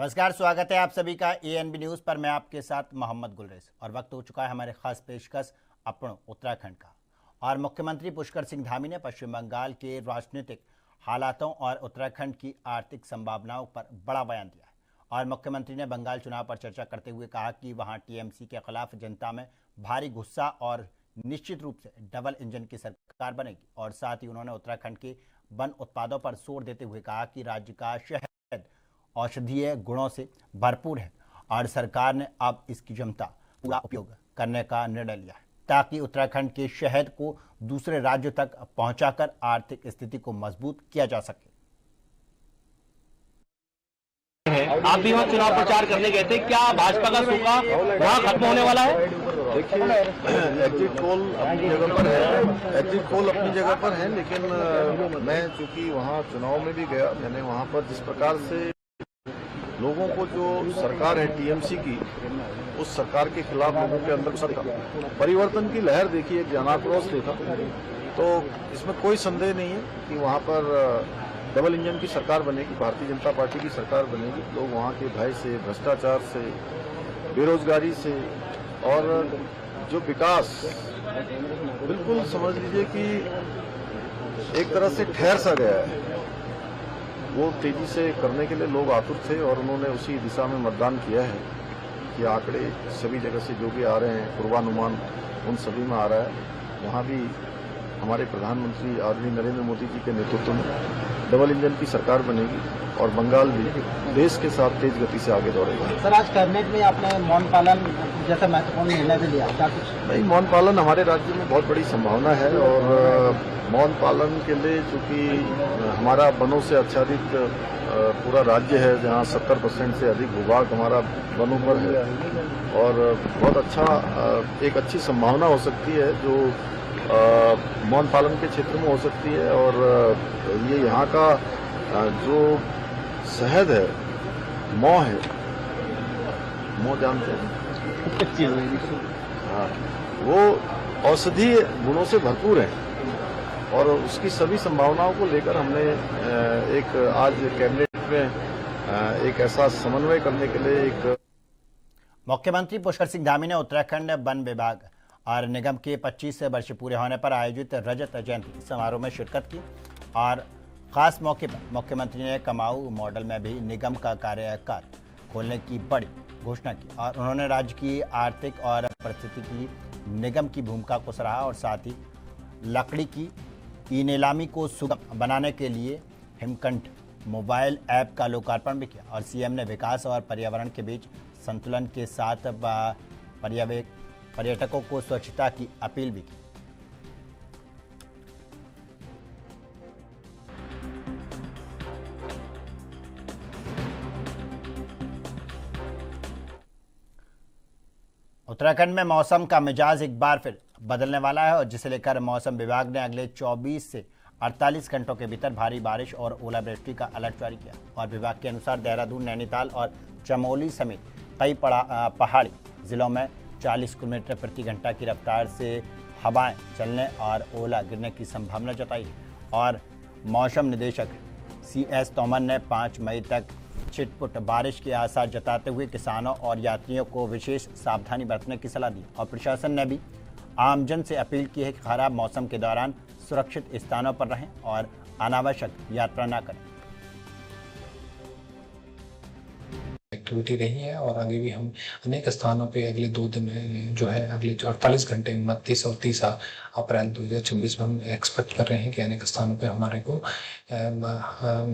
नमस्कार, स्वागत है आप सभी का एएनबी न्यूज़ पर। मैं आपके साथ मोहम्मद गुलरेज और वक्त हो चुका है हमारे खास पेशकश अपनों उत्तराखंड का। और मुख्यमंत्री पुष्कर सिंह धामी ने पश्चिम बंगाल के राजनीतिक हालातों और उत्तराखंड की आर्थिक संभावनाओं पर बड़ा बयान दिया है। और मुख्यमंत्री ने बंगाल चुनाव पर चर्चा करते हुए कहा कि वहाँ टीएमसी के खिलाफ जनता में भारी गुस्सा और निश्चित रूप से डबल इंजन की सरकार बनेगी। और साथ ही उन्होंने उत्तराखंड के वन उत्पादों पर जोर देते हुए कहा कि राज्य का शहद औषधीय गुणों से भरपूर है और सरकार ने अब इसकी क्षमता पूरा उपयोग करने का निर्णय लिया है ताकि उत्तराखंड के शहद को दूसरे राज्यों तक पहुंचाकर आर्थिक स्थिति को मजबूत किया जा सके। आप भी वहाँ चुनाव प्रचार करने गए थे, क्या भाजपा का सूखा वहाँ खत्म होने वाला है? देखिए, एग्जिट पोल अपनी जगह पर है, एग्जिट पोल अपनी जगह पर है, लेकिन मैं चूंकि वहाँ चुनाव में भी गया, मैंने वहाँ पर जिस प्रकार से लोगों को जो सरकार है टीएमसी की, उस सरकार के खिलाफ लोगों के अंदर परिवर्तन की लहर देखी, एक जनाक्रोश देखा, तो इसमें कोई संदेह नहीं है कि वहाँ पर डबल इंजन की सरकार बनेगी, भारतीय जनता पार्टी की सरकार बनेगी। लोग वहाँ के भय से, भ्रष्टाचार से, बेरोजगारी से और जो विकास बिल्कुल समझ लीजिए कि एक तरह से ठहर सा गया है, वो तेजी से करने के लिए लोग आतुर थे और उन्होंने उसी दिशा में मतदान किया है कि आंकड़े सभी जगह से जो भी आ रहे हैं, पूर्वानुमान उन सभी में आ रहा है। वहाँ भी हमारे प्रधानमंत्री आदरणीय नरेंद्र मोदी जी के नेतृत्व में डबल इंजन की सरकार बनेगी और बंगाल भी देश के साथ तेज गति से आगे दौड़ेगा। सर, आज कैबिनेट में आपने मौन पालन जैसा महत्वपूर्ण निर्णय भी लिया, क्या कुछ? नहीं, मौन पालन हमारे राज्य में बहुत बड़ी संभावना है और मौन पालन के लिए चूंकि हमारा वनों से आच्छादित पूरा राज्य है, जहाँ 70% से अधिक भूभाग हमारा वनों पर है और बहुत अच्छा एक अच्छी संभावना हो सकती है जो मौन पालन के क्षेत्र में हो सकती है। और ये यहाँ का जो शहद है, मौ है, मौ जानते हैं? हाँ, वो औषधीय गुणों से भरपूर है और उसकी सभी संभावनाओं को लेकर हमने एक आज कैबिनेट में एक ऐसा समन्वय करने के लिए एक मुख्यमंत्री पुष्कर सिंह धामी ने उत्तराखंड वन विभाग और निगम के 25 वर्ष पूरे होने पर आयोजित रजत जयंती समारोह में शिरकत की। और खास मौके पर मुख्यमंत्री ने कमाऊ मॉडल में भी निगम का कार्यकाल खोलने की बड़ी घोषणा की और उन्होंने राज्य की आर्थिक और पारिस्थितिकी निगम की भूमिका को सराहा और साथ ही लकड़ी की ई नीलामी को सुगम बनाने के लिए हिमकंठ मोबाइल ऐप का लोकार्पण भी किया। और सीएम ने विकास और पर्यावरण के बीच संतुलन के साथ पर्यटकों को स्वच्छता की अपील भी की। उत्तराखंड में मौसम का मिजाज एक बार फिर बदलने वाला है और जिसे लेकर मौसम विभाग ने अगले 24 से 48 घंटों के भीतर भारी बारिश और ओलावृष्टि का अलर्ट जारी किया। और विभाग के अनुसार देहरादून, नैनीताल और चमोली समेत कई पहाड़ी जिलों में 40 किलोमीटर प्रति घंटा की रफ्तार से हवाएं चलने और ओला गिरने की संभावना जताई है। और मौसम निदेशक CS तोमर ने 5 मई तक छिटपुट बारिश के आसार जताते हुए किसानों और यात्रियों को विशेष सावधानी बरतने की सलाह दी। और प्रशासन ने भी आमजन से अपील की है कि खराब मौसम के दौरान सुरक्षित स्थानों पर रहें और अनावश्यक यात्रा न करें। एक्टिविटी रही है और आगे भी हम अनेक स्थानों पे अगले 2 दिन में जो है अगले 48 घंटे में 29 और 30 अप्रैल 2026 में हम एक्सपेक्ट कर रहे हैं कि अनेक स्थानों पे हमारे को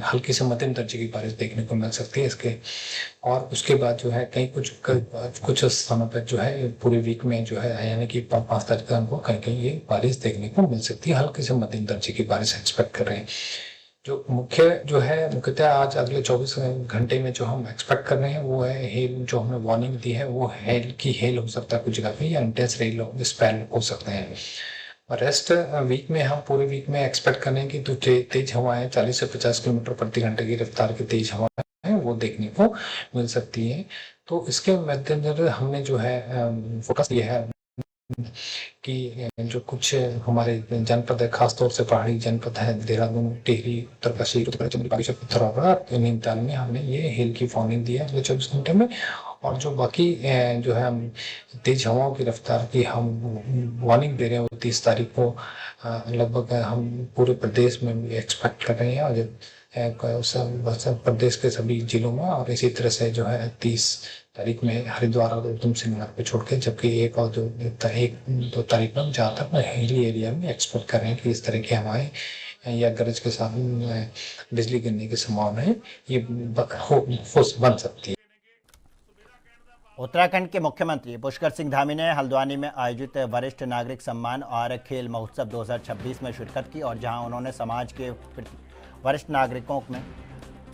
हल्की से मध्यम दर्जे की बारिश देखने को मिल सकती है इसके। और उसके बाद जो है कुछ स्थानों पर जो है पूरे वीक में जो है यानी कि 5 तारीख तक हमको कहीं ये बारिश देखने को मिल सकती है, हल्की से मध्यम दर्जे की बारिश एक्सपेक्ट कर रहे हैं। जो मुख्यतः आज अगले 24 घंटे में जो हम एक्सपेक्ट कर रहे हैं वो है हेल, जो हमें वार्निंग दी है वो हेल हो सकता है कुछ जगह पे, या इंटेंस रेल स्पेल हो सकते हैं। और रेस्ट वीक में हम पूरे वीक में एक्सपेक्ट कर रहे हैं कि तो तेज हवाएं 40 से 50 किलोमीटर प्रति घंटे की रफ्तार की तेज हवाएं वो देखने को मिल सकती है। तो इसके मद्देनजर हमने जो है फोकस किया है कि जो कुछ हमारे जनपद है, खासतौर से पहाड़ी जनपद है, देहरादून, टिहरी, उत्तरकाशी, उत्तराखंड, नैनीताल में हमने ये हेल की वार्निंग दी है अगले 24 घंटे में। और जो बाकी जो है हम तेज हवाओं की रफ्तार की हम वार्निंग दे रहे हैं वो 30 तारीख को लगभग हम पूरे प्रदेश में एक्सपेक्ट कर रहे हैं, और सब प्रदेश के सभी जिलों में। और इसी तरह से जो है 30 तारीख में हरिद्वार और उधम सिंह नगर पे छोड़ के, जबकि 1-2 तारीख में जहाँ तक हिली एरिया में एक्सपेक्ट कर रहे हैं कि इस तरह की हवाएं या गरज के साथ बिजली गिरने की संभावना है, ये बन सकती है। उत्तराखंड के मुख्यमंत्री पुष्कर सिंह धामी ने हल्द्वानी में आयोजित वरिष्ठ नागरिक सम्मान और खेल महोत्सव 2026 में शिरकत की, और जहां उन्होंने समाज के वरिष्ठ नागरिकों में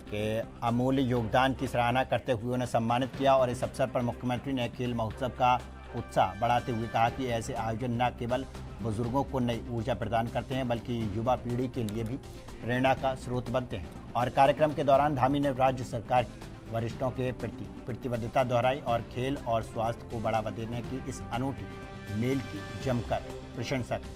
के अमूल्य योगदान की सराहना करते हुए उन्हें सम्मानित किया। और इस अवसर पर मुख्यमंत्री ने खेल महोत्सव का उत्साह बढ़ाते हुए कहा कि ऐसे आयोजन न केवल बुजुर्गों को नई ऊर्जा प्रदान करते हैं बल्कि युवा पीढ़ी के लिए भी प्रेरणा का स्रोत बनते हैं। और कार्यक्रम के दौरान धामी ने राज्य सरकार की वरिष्ठों के प्रति प्रतिबद्धता दोहराई और खेल और स्वास्थ्य को बढ़ावा देने की इस अनूठी मेल की जमकर प्रशंसा की।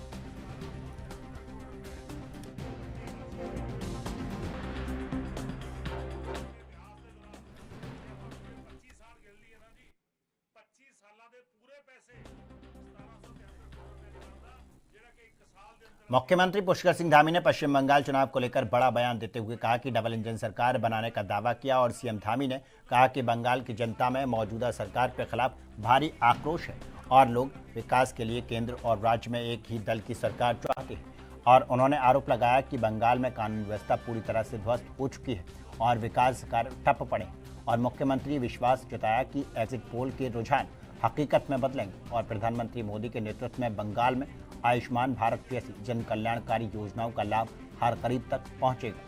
मुख्यमंत्री पुष्कर सिंह धामी ने पश्चिम बंगाल चुनाव को लेकर बड़ा बयान देते हुए कहा कि डबल इंजन सरकार बनाने का दावा किया। और सीएम धामी ने कहा कि बंगाल की जनता में मौजूदा सरकार के खिलाफ भारी आक्रोश है और लोग विकास के लिए केंद्र और राज्य में एक ही दल की सरकार चाहते हैं। और उन्होंने आरोप लगाया कि बंगाल में कानून व्यवस्था पूरी तरह से ध्वस्त हो चुकी है और विकास कार्य ठप पड़े। और मुख्यमंत्री विश्वास जताया कि एग्जिट पोल के रुझान हकीकत में बदलेंगे और प्रधानमंत्री मोदी के नेतृत्व में बंगाल में आयुष्मान भारत जैसी जन कल्याणकारी योजनाओं का लाभ हर गरीब तक पहुंचेगा।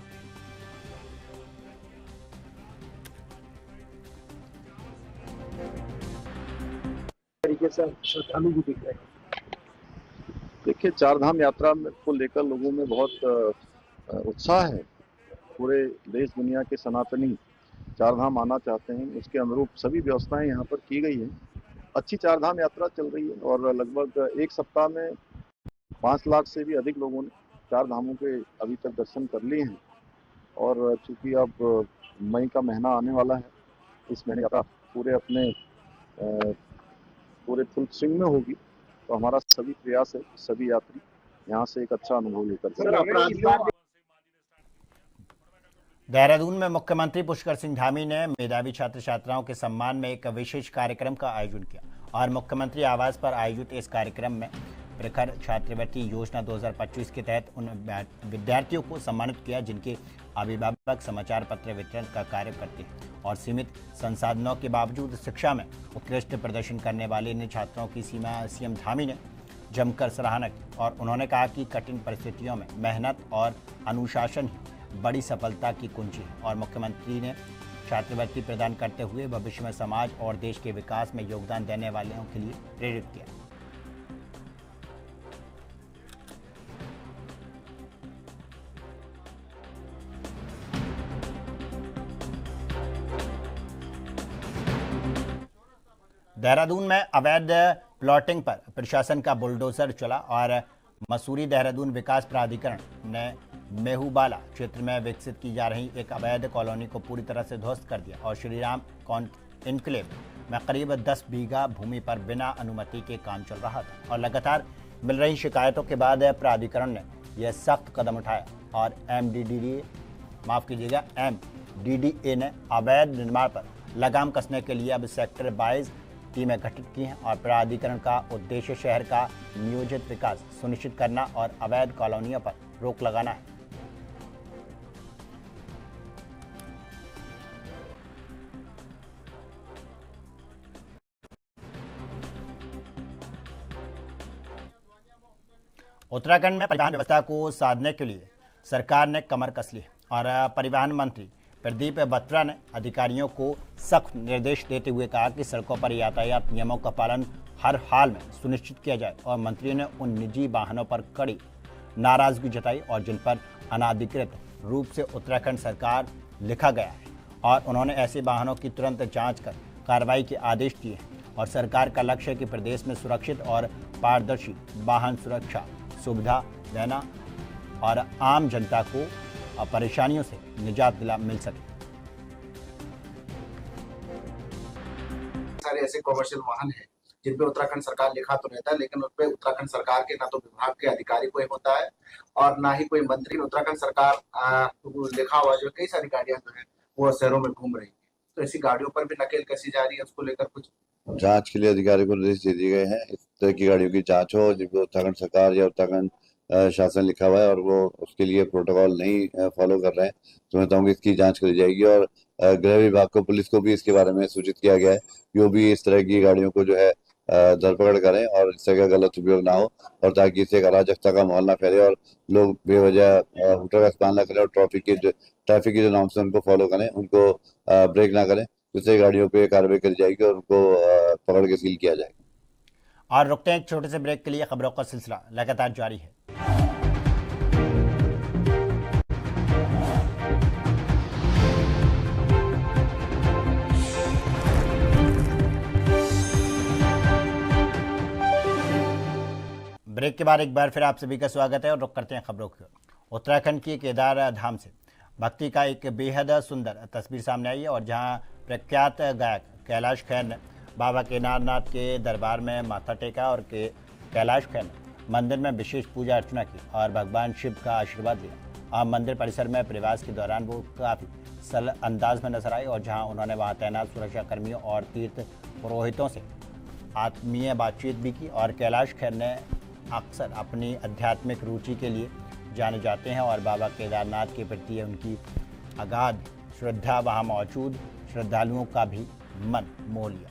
तरीके से श्रद्धालु भी दिख रहे हैं। देखिए, चारधाम यात्रा को लेकर लोगों में बहुत उत्साह है। पूरे देश दुनिया के सनातनी चारधाम आना चाहते हैं, उसके अनुरूप सभी व्यवस्थाएं यहाँ पर की गई है। अच्छी चारधाम यात्रा चल रही है और लगभग एक सप्ताह में 5 लाख से भी अधिक लोगों ने चार धामों के अभी तक दर्शन कर लिए हैं। और चूंकि अब मई का महीना आने वाला है, इस महीने यात्रा पूरे फुल स्विंग में होगी, तो हमारा सभी प्रयास है सभी यात्री यहाँ से एक अच्छा अनुभव लेकर जाए। देहरादून में मुख्यमंत्री पुष्कर सिंह धामी ने मेधावी छात्र छात्राओं के सम्मान में एक विशेष कार्यक्रम का आयोजन किया। और मुख्यमंत्री आवास पर आयोजित इस कार्यक्रम में प्रखर छात्रवृत्ति योजना 2025 के तहत उन विद्यार्थियों को सम्मानित किया जिनके अभिभावक समाचार पत्र वितरण का कार्य करते हैं। और सीमित संसाधनों के बावजूद शिक्षा में उत्कृष्ट प्रदर्शन करने वाले इन छात्रों की सीएम धामी ने जमकर सराहना की। और उन्होंने कहा कि कठिन परिस्थितियों में मेहनत और अनुशासन ही बड़ी सफलता की कुंजी है। और मुख्यमंत्री ने छात्रवृत्ति प्रदान करते हुए भविष्य में समाज और देश के विकास में योगदान देने वालों के लिए प्रेरित किया। देहरादून में अवैध प्लॉटिंग पर प्रशासन का बुलडोजर चला और मसूरी देहरादून विकास प्राधिकरण ने मेहूबाला क्षेत्र में विकसित की जा रही एक अवैध कॉलोनी को पूरी तरह से ध्वस्त कर दिया। और श्रीराम इनक्लेव में करीब 10 बीघा भूमि पर बिना अनुमति के काम चल रहा था। और लगातार मिल रही शिकायतों के बाद प्राधिकरण ने यह सख्त कदम उठाया और एमडीडीए ने अवैध निर्माण पर लगाम कसने के लिए अब सेक्टर 22 टीमें गठित की हैं। और प्राधिकरण का उद्देश्य शहर का नियोजित विकास सुनिश्चित करना और अवैध कॉलोनियों पर रोक लगाना है। उत्तराखंड में परिवहन व्यवस्था को साधने के लिए सरकार ने कमर कस ली है। और परिवहन मंत्री प्रदीप बत्रा ने अधिकारियों को सख्त निर्देश देते हुए कहा कि सड़कों पर यातायात नियमों का पालन हर हाल में सुनिश्चित किया जाए। और मंत्री ने उन निजी वाहनों पर कड़ी नाराजगी जताई और जिन पर अनाधिकृत रूप से उत्तराखंड सरकार लिखा गया है। और उन्होंने ऐसे वाहनों की तुरंत जांच कर कार्रवाई के आदेश दिए हैं। और सरकार का लक्ष्य है कि प्रदेश में सुरक्षित और पारदर्शी वाहन सुरक्षा सुविधा देना और आम जनता को परेशानियों से निजात मिल सके। सारे ऐसे कॉमर्शियल वाहन हैं जिन पे उत्तराखंड सरकार लिखा तो रहता है, लेकिन उन पे उत्तराखंड सरकार के ना तो विभाग के अधिकारी कोई होता है और ना ही कोई मंत्री। उत्तराखंड सरकार लिखा हुआ जो कई सारी गाड़ियां जो है वो शहरों में घूम रही है, तो ऐसी गाड़ियों पर भी नकेल कसी जा रही है। उसको लेकर कुछ जांच के लिए अधिकारी को निर्देश दे दिए गए हैं। इस तरह की गाड़ियों की जांच हो जिनको उत्तराखंड सरकार या उत्तराखंड शासन लिखा हुआ है और वो उसके लिए प्रोटोकॉल नहीं फॉलो कर रहे हैं, तो मैं कहूँगी इसकी जांच करी जाएगी। और गृह विभाग को, पुलिस को भी इसके बारे में सूचित किया गया है कि वो भी इस तरह की गाड़ियों को जो है धरपकड़ करें और इस तरह का गलत उपयोग ना हो, और ताकि इससे एक अराजकता का माहौल ना फैले और लोग बेवजह हुटर का इस्तेमाल ना करें और ट्रैफिक की जो नॉर्म्स हैं उनको फॉलो करें, उनको ब्रेक ना करें। इससे गाड़ियों पे कार्रवाई करी जाएगी और उनको पकड़ के सील किया जाएगा। और रुकते हैं एक छोटे से ब्रेक के लिए। खबरों का सिलसिला लगातार जारी है। ब्रेक के बाद एक बार फिर आप सभी का स्वागत है और रुक करते हैं खबरों की ओर। उत्तराखंड की केदार धाम से भक्ति का एक बेहद सुंदर तस्वीर सामने आई है और जहां प्रख्यात गायक कैलाश खेर ने बाबा केदारनाथ के दरबार में माथा टेका और कैलाश खेर ने मंदिर में विशेष पूजा अर्चना की और भगवान शिव का आशीर्वाद लिया। अब मंदिर परिसर में प्रवास के दौरान वो काफ़ी सरल अंदाज में नजर आई और जहां उन्होंने वहां तैनात सुरक्षा कर्मियों और तीर्थ पुरोहितों से आत्मीय बातचीत भी की। और कैलाश खेर ने अक्सर अपनी आध्यात्मिक रुचि के लिए जाने जाते हैं और बाबा केदारनाथ के प्रति उनकी अगाध श्रद्धा वहां मौजूद श्रद्धालुओं का भी मन मोह लिया।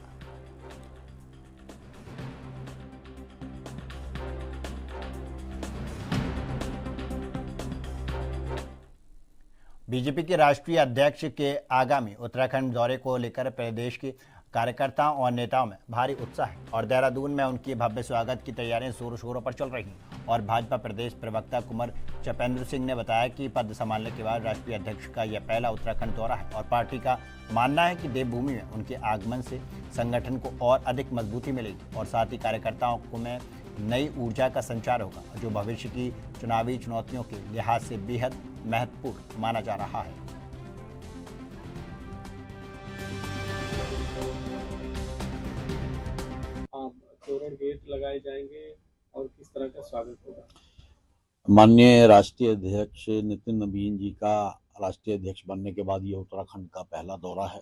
बीजेपी के राष्ट्रीय अध्यक्ष के आगामी उत्तराखंड दौरे को लेकर प्रदेश के कार्यकर्ताओं और नेताओं में भारी उत्साह है और देहरादून में उनके भव्य स्वागत की तैयारियां जोरों शोरों पर चल रही हैं। और भाजपा प्रदेश प्रवक्ता कुंवर चपेंद्र सिंह ने बताया कि पद संभालने के बाद राष्ट्रीय अध्यक्ष का यह पहला उत्तराखंड दौरा है और पार्टी का मानना है कि देवभूमि में उनके आगमन से संगठन को और अधिक मजबूती मिलेगी और साथ ही कार्यकर्ताओं को में नई ऊर्जा का संचार होगा, जो भविष्य की चुनावी चुनौतियों के लिहाज से बेहद महत्वपूर्ण माना जा रहा है। तोरण गेट लगाए जाएंगे और किस तरह का स्वागत होगा? माननीय राष्ट्रीय अध्यक्ष नितिन नवीन जी का राष्ट्रीय अध्यक्ष बनने के बाद ये उत्तराखंड का पहला दौरा है।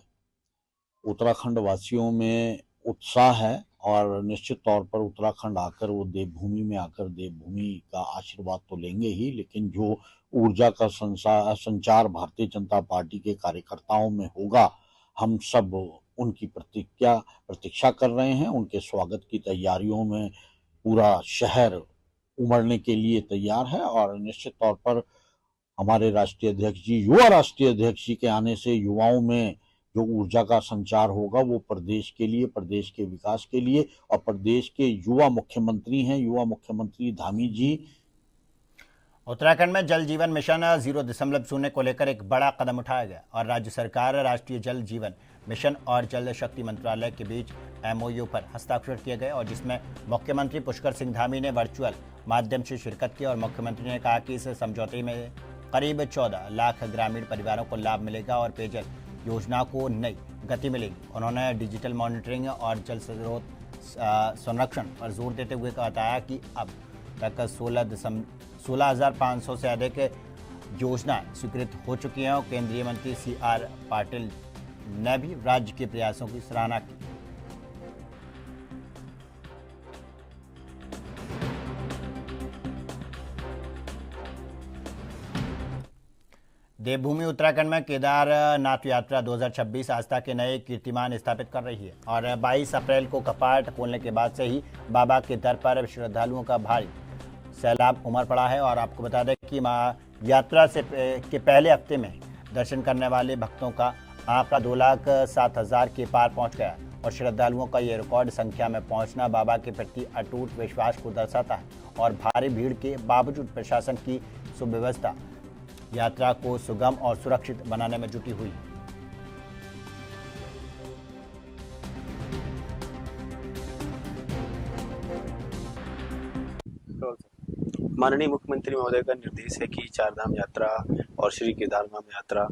उत्तराखंड वासियों में उत्साह है और निश्चित तौर पर उत्तराखंड आकर वो देवभूमि में आकर देवभूमि का आशीर्वाद तो लेंगे ही, लेकिन जो ऊर्जा का संचार भारतीय जनता पार्टी के कार्यकर्ताओं में होगा, हम सब उनकी प्रतीक्षा कर रहे हैं। उनके स्वागत की तैयारियों में पूरा शहर उमड़ने के लिए तैयार है और निश्चित तौर पर हमारे राष्ट्रीय अध्यक्ष जी, युवा राष्ट्रीय अध्यक्ष जी के आने से युवाओं में जो ऊर्जा का संचार होगा वो प्रदेश के लिए, प्रदेश के विकास के लिए, और प्रदेश के युवा मुख्यमंत्री हैं, युवा मुख्यमंत्री धामी जी। उत्तराखंड में जल जीवन मिशन 0.0 को लेकर एक बड़ा कदम उठाया गया और राज्य सरकार, राष्ट्रीय जल जीवन मिशन और जल शक्ति मंत्रालय के बीच MOU पर हस्ताक्षर किए गए और जिसमें मुख्यमंत्री पुष्कर सिंह धामी ने वर्चुअल माध्यम से शिरकत की। और मुख्यमंत्री ने कहा कि इस समझौते में करीब 14 लाख ग्रामीण परिवारों को लाभ मिलेगा और पेयजल योजना को नई गति मिलेगी। उन्होंने डिजिटल मॉनिटरिंग और जल स्रोत संरक्षण पर जोर देते हुए बताया कि अब तक 16,500 से अधिक योजनाएं स्वीकृत हो चुकी हैं और केंद्रीय मंत्री CR पाटिल ने भी राज्य के प्रयासों की सराहना की। देवभूमि उत्तराखंड में केदारनाथ यात्रा 2026 आस्था के नए कीर्तिमान स्थापित कर रही है और 22 अप्रैल को कपाट खोलने के बाद से ही बाबा के दर पर श्रद्धालुओं का भारी सैलाब उमड़ पड़ा है। और आपको बता दें कि यात्रा के पहले हफ्ते में दर्शन करने वाले भक्तों का आंकड़ा 2,07,000 के पार पहुंच गया और श्रद्धालुओं का यह रिकॉर्ड संख्या में पहुंचना बाबा के प्रति अटूट विश्वास को दर्शाता है। और भारी भीड़ के बावजूद प्रशासन की सुव्यवस्था यात्रा को सुगम और सुरक्षित बनाने में जुटी हुई है। माननीय मुख्यमंत्री महोदय का निर्देश है कि चार धाम यात्रा और श्री केदारधाम यात्रा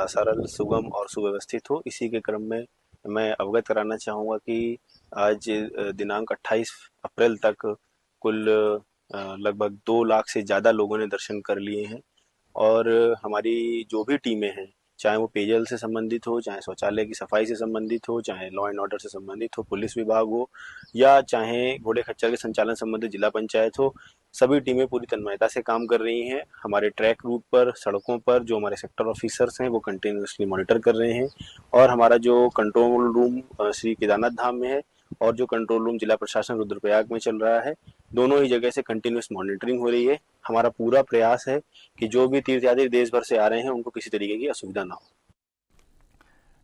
सरल, सुगम और सुव्यवस्थित हो। इसी के क्रम में मैं अवगत कराना चाहूँगा कि आज दिनांक 28 अप्रैल तक कुल लगभग 2 लाख से ज़्यादा लोगों ने दर्शन कर लिए हैं और हमारी जो भी टीमें हैं, चाहे वो पेयजल से संबंधित हो, चाहे शौचालय की सफाई से संबंधित हो, चाहे लॉ एंड ऑर्डर से संबंधित हो, पुलिस विभाग हो या चाहे घोड़े खच्चर के संचालन संबंधित जिला पंचायत हो, सभी टीमें पूरी तन्मयता से काम कर रही हैं। हमारे ट्रैक रूट पर, सड़कों पर जो हमारे सेक्टर ऑफिसर्स हैं वो कंटिन्यूसली मॉनिटर कर रहे हैं और हमारा जो कंट्रोल रूम श्री केदारनाथ धाम में है और जो कंट्रोल रूम जिला प्रशासन रुद्रप्रयाग में चल रहा है, दोनों ही जगह से कंटिन्यूस मॉनिटरिंग हो रही है। हमारा पूरा प्रयास है कि जो भी तीर्थयात्री देश भर से आ रहे हैं उनको किसी तरीके की असुविधा ना हो।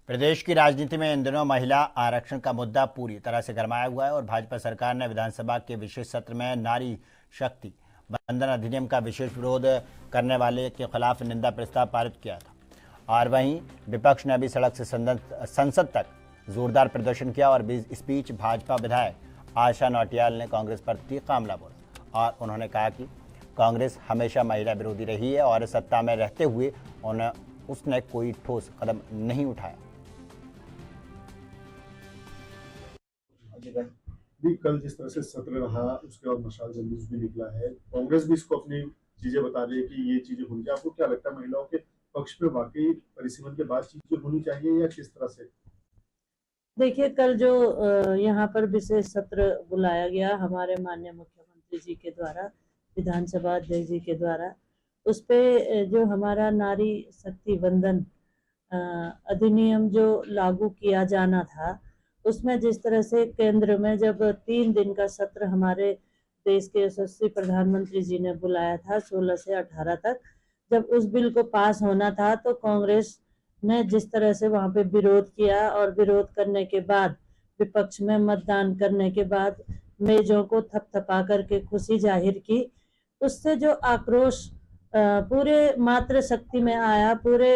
प्रदेश की राजनीति में इन दिनों महिला आरक्षण का मुद्दा पूरी तरह से गरमाया हुआ है और भाजपा सरकार ने विधानसभा के विशेष सत्र में नारी शक्ति बंधन अधिनियम का विशेष विरोध करने वाले के खिलाफ निंदा प्रस्ताव पारित किया था और वहीं विपक्ष ने भी सड़क से संसद तक जोरदार प्रदर्शन किया और इस बीच भाजपा विधायक आशा नौटियाल ने कांग्रेस पर तीखा हमला बोला और उन्होंने कहा कि कांग्रेस हमेशा महिला विरोधी रही है और सत्ता में रहते हुए उसने कोई ठोस कदम नहीं उठाया। भी कल जिस तरह से सत्र रहा उसके बाद मशाल जुलूस भी निकला है, कांग्रेस भी इसको अपनी चीजें बता रही है कि ये चीजें होनी चाहिए। आपको क्या लगता है महिलाओं के पक्ष में वाकई परिसीमन के बाद चीजें होनी चाहिए या किस तरह से? देखिए, कल जो यहाँ पर विशेष सत्र बुलाया गया हमारे माननीय मुख्यमंत्री जी के द्वारा, विधानसभा अध्यक्ष जी के द्वारा, उस पे जो हमारा नारी शक्ति बंधन अधिनियम जो लागू किया जाना था, उसमें जिस तरह से केंद्र में जब 3 दिन का सत्र हमारे देश के यशस्वी प्रधानमंत्री जी ने बुलाया था 16 से 18 तक, जब उस बिल को पास होना था तो कांग्रेस ने जिस तरह से वहां पे विरोध किया और विरोध करने के बाद विपक्ष में मतदान करने के बाद मेजों को थपथपा करके खुशी जाहिर की, उससे जो आक्रोश पूरे मातृशक्ति में आया, पूरे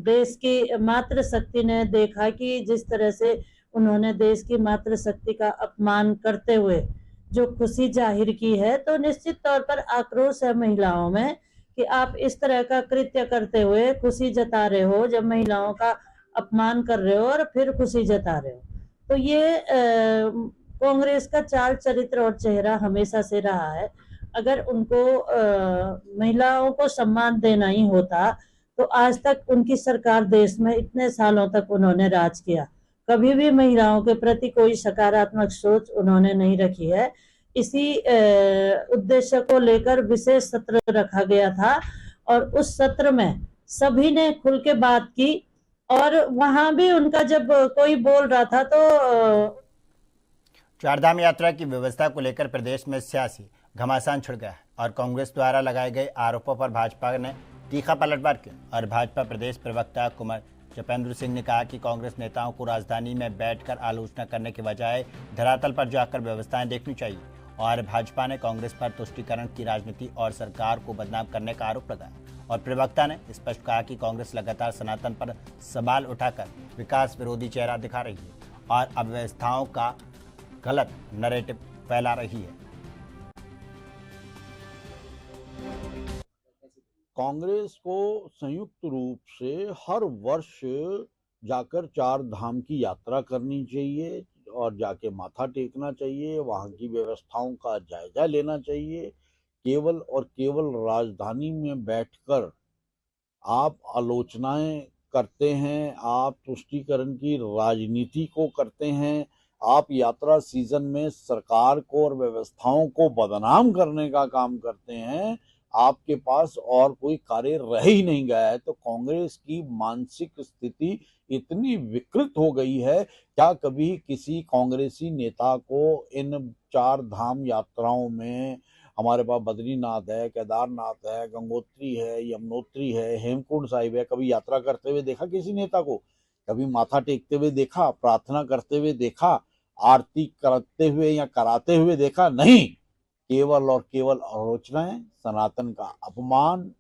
देश की मातृशक्ति ने देखा कि जिस तरह से उन्होंने देश की मातृशक्ति का अपमान करते हुए जो खुशी जाहिर की है, तो निश्चित तौर पर आक्रोश है महिलाओं में कि आप इस तरह का कृत्य करते हुए खुशी जता रहे हो, जब महिलाओं का अपमान कर रहे हो और फिर खुशी जता रहे हो। तो ये कांग्रेस का चाल चरित्र और चेहरा हमेशा से रहा है। अगर उनको महिलाओं को सम्मान देना ही होता तो आज तक उनकी सरकार देश में इतने सालों तक उन्होंने राज किया, कभी भी महिलाओं के प्रति कोई सकारात्मक सोच उन्होंने नहीं रखी है। इसी उद्देश्य को लेकर विशेष सत्र रखा गया था और उस सत्र में सभी ने खुल के बात की और वहां भी उनका जब कोई बोल रहा था तो चारधाम यात्रा की व्यवस्था को लेकर प्रदेश में सियासी घमासान छिड़ गया है और कांग्रेस द्वारा लगाए गए आरोपों पर भाजपा ने तीखा पलटवार किया और भाजपा प्रदेश प्रवक्ता कुमार जपेंद्र सिंह ने कहा कि कांग्रेस नेताओं को राजधानी में बैठकर आलोचना करने के बजाय धरातल पर जाकर व्यवस्थाएं देखनी चाहिए और भाजपा ने कांग्रेस पर तुष्टीकरण की राजनीति और सरकार को बदनाम करने का आरोप लगाया और प्रवक्ता ने स्पष्ट कहा कि कांग्रेस लगातार सनातन पर सवाल उठाकर विकास विरोधी चेहरा दिखा रही है और अव्यवस्थाओं का गलत नैरेटिव फैला रही है। कांग्रेस को संयुक्त रूप से हर वर्ष जाकर चार धाम की यात्रा करनी चाहिए और जाके माथा टेकना चाहिए, वहाँ की व्यवस्थाओं का जायजा लेना चाहिए। केवल और केवल राजधानी में बैठकर आप आलोचनाएं करते हैं, आप तुष्टीकरण की राजनीति को करते हैं, आप यात्रा सीजन में सरकार को और व्यवस्थाओं को बदनाम करने का काम करते हैं। आपके पास और कोई कार्य रह ही नहीं गया है। तो कांग्रेस की मानसिक स्थिति इतनी विकृत हो गई है, क्या कभी किसी कांग्रेसी नेता को इन चार धाम यात्राओं में, हमारे पास बद्रीनाथ है, केदारनाथ है, गंगोत्री है, यमुनोत्री है, हेमकुंड साहिब है, कभी यात्रा करते हुए देखा किसी नेता को? कभी माथा टेकते हुए देखा, प्रार्थना करते हुए देखा, आरती करते हुए या कराते हुए देखा? नहीं, केवल और केवल आलोचनाएं, सनातन का अपमान,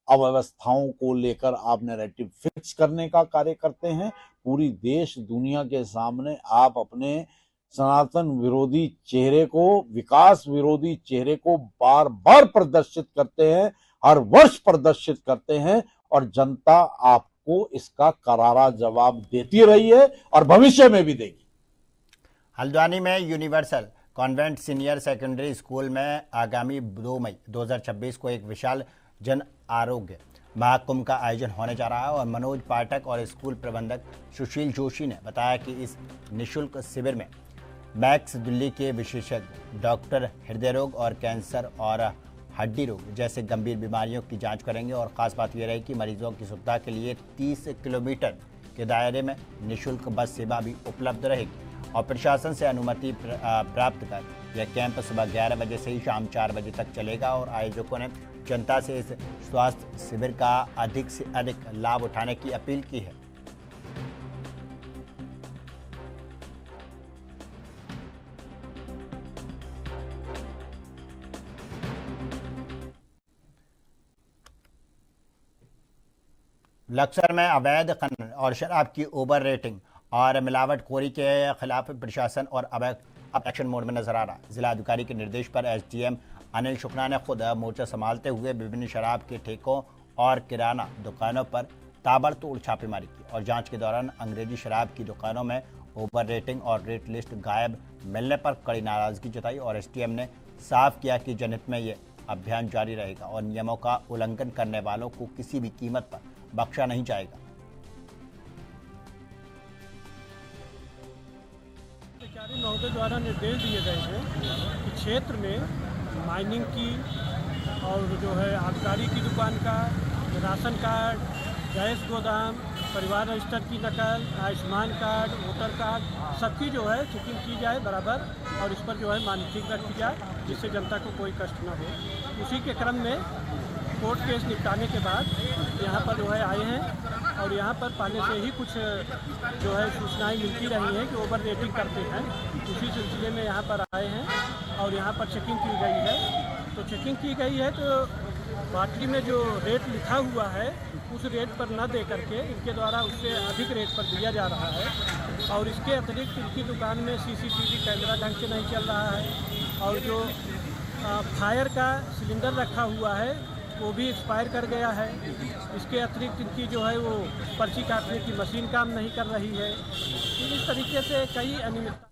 अव्यवस्थाओं को लेकर आप नैरेटिव फिक्स करने का कार्य करते हैं। पूरी देश दुनिया के सामने आप अपने सनातन विरोधी चेहरे को, विकास विरोधी चेहरे को बार बार प्रदर्शित करते हैं, हर वर्ष प्रदर्शित करते हैं और जनता आपको इसका करारा जवाब देती रही है और भविष्य में भी देगी। हल्द्वानी में universal convent senior secondary school में आगामी 2 मई 2026 को एक विशाल जन आरोग्य महाकुंभ का आयोजन होने जा रहा है और मनोज पाठक और स्कूल प्रबंधक सुशील जोशी ने बताया कि इस निःशुल्क शिविर में मैक्स दिल्ली के विशेषज्ञ डॉक्टर हृदय रोग और कैंसर और हड्डी रोग जैसे गंभीर बीमारियों की जांच करेंगे और ख़ास बात यह रही कि मरीजों की सुविधा के लिए 30 किलोमीटर के दायरे में निःशुल्क बस सेवा भी उपलब्ध रहेगी और प्रशासन से अनुमति प्राप्त कर यह कैंप सुबह 11 बजे से ही शाम 4 बजे तक चलेगा और आयोजकों ने जनता से इस स्वास्थ्य शिविर का अधिक से अधिक लाभ उठाने की अपील की है। लक्सर में अवैध खनन और शराब की ओवर रेटिंग और मिलावटखोरी के खिलाफ प्रशासन और अब एक्शन मोड में नजर आ रहा है। जिला अधिकारी के निर्देश पर एसडीएम अनिल शुक्ला ने खुद मोर्चा संभालते हुए विभिन्न शराब के ठेकों और किराना दुकानों पर ताबड़तोड़ छापेमारी की और जांच के दौरान अंग्रेजी शराब की दुकानों में ओवर रेटिंग और रेट लिस्ट गायब मिलने पर कड़ी नाराजगी जताई और एसडीएम ने साफ किया कि जनहित में ये अभियान जारी रहेगा और नियमों का उल्लंघन करने वालों को किसी भी कीमत पर बख्शा नहीं जाएगा। अधिकारी महोदय द्वारा निर्देश दिए गए हैं कि क्षेत्र में माइनिंग की और जो है आबकारी की दुकान का, राशन कार्ड, गैस गोदाम, परिवार रजिस्टर की नकल, आयुष्मान कार्ड, वोटर कार्ड, सबकी जो है चेकिंग की जाए बराबर और इस पर जो है मॉनिटरिंग रखी जाए जिससे जनता को कोई कष्ट न हो। उसी के क्रम में कोर्ट केस निपटाने के बाद यहाँ पर जो है आए हैं और यहाँ पर पहले से ही कुछ जो है सूचनाएं मिलती रही हैं कि ओवर रेटिंग करते हैं। उसी सिलसिले में यहाँ पर आए हैं और यहाँ पर चेकिंग की गई है। तो चेकिंग की गई है तो बाटली में जो रेट लिखा हुआ है उस रेट पर न दे करके इनके द्वारा उससे अधिक रेट पर दिया जा रहा है और इसके अतिरिक्त इनकी दुकान में सीसीटीवी कैमरा ढंग से नहीं चल रहा है और जो फायर का सिलेंडर रखा हुआ है वो भी एक्सपायर कर गया है। इसके अतिरिक्त इनकी जो है वो पर्ची काटने की मशीन काम नहीं कर रही है। इस तरीके से कई अनियमितता।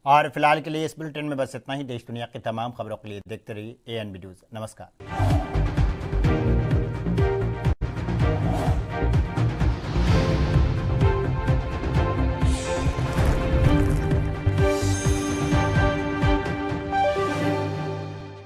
और फिलहाल के लिए इस बुलेटिन में बस इतना ही। देश दुनिया की तमाम खबरों के लिए देखते रहिए ANB न्यूज़। नमस्कार।